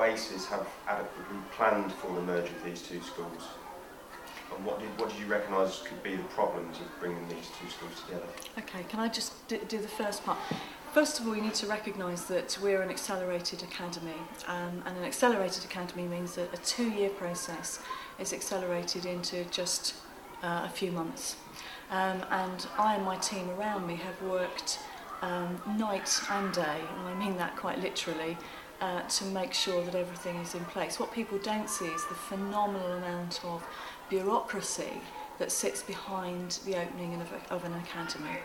Oasis have adequately planned for the merger of these two schools? And what did you recognise could be the problems of bringing these two schools together? Okay, can I just do the first part? First of all, you need to recognise that we're an accelerated academy, and an accelerated academy means that a 2-year process is accelerated into just a few months. And I and my team around me have worked night and day, and I mean that quite literally, to make sure that everything is in place. What people don't see is the phenomenal amount of bureaucracy that sits behind the opening of an academy.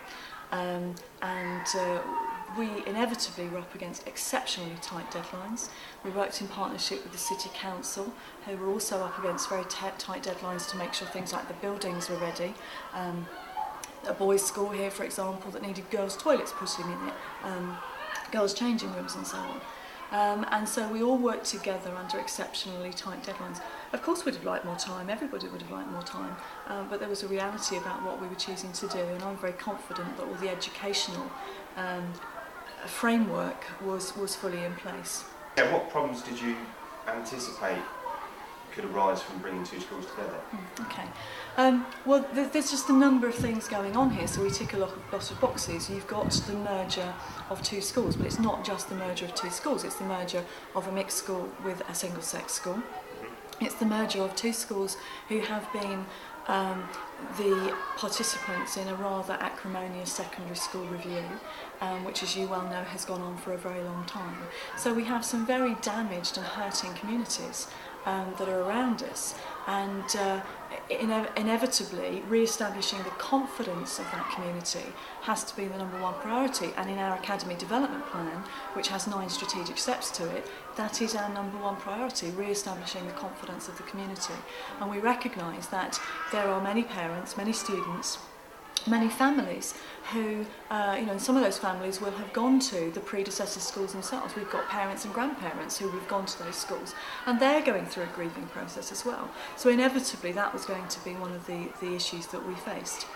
We inevitably were up against exceptionally tight deadlines. We worked in partnership with the City Council, who were also up against very tight deadlines to make sure things like the buildings were ready. A boys' school here, for example, that needed girls' toilets putting in it, girls' changing rooms and so on. And so we all worked together under exceptionally tight deadlines. Of course we'd have liked more time, everybody would have liked more time, but there was a reality about what we were choosing to do, and I'm very confident that all the educational framework was fully in place. Yeah, what problems did you anticipate could arise from bringing two schools together? Okay. Well, there's just a number of things going on here, so we tick a lot of boxes. You've got the merger of two schools, but it's not just the merger of two schools, it's the merger of a mixed school with a single-sex school. It's the merger of two schools who have been the participants in a rather acrimonious secondary school review, which, as you well know, has gone on for a very long time. So we have some very damaged and hurting communities that are around us, and inevitably re-establishing the confidence of that community has to be the number one priority. And in our Academy Development Plan, which has 9 strategic steps to it, that is our number one priority, re-establishing the confidence of the community. And we recognise that there are many parents, many students, many families who, and some of those families will have gone to the predecessor schools themselves. We've got parents and grandparents who have gone to those schools, and they're going through a grieving process as well. So inevitably that was going to be one of the issues that we faced.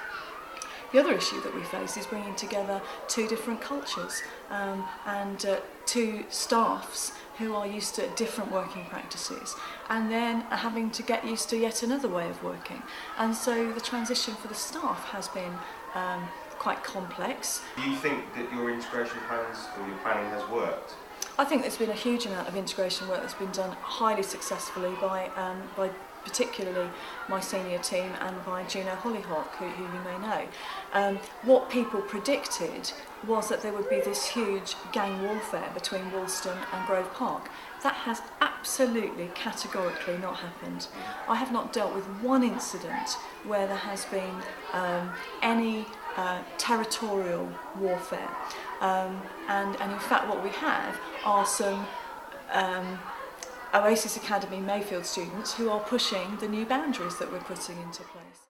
The other issue that we face is bringing together two different cultures and two staffs who are used to different working practices, and then having to get used to yet another way of working. And so the transition for the staff has been quite complex. Do you think that your integration plans or your planning has worked? I think there's been a huge amount of integration work that's been done highly successfully by particularly my senior team and by Juno Hollyhock, who you may know. What people predicted was that there would be this huge gang warfare between Woolston and Grove Park. That has absolutely, categorically not happened. I have not dealt with one incident where there has been any territorial warfare. And in fact what we have are some Oasis Academy Mayfield students who are pushing the new boundaries that we're putting into place.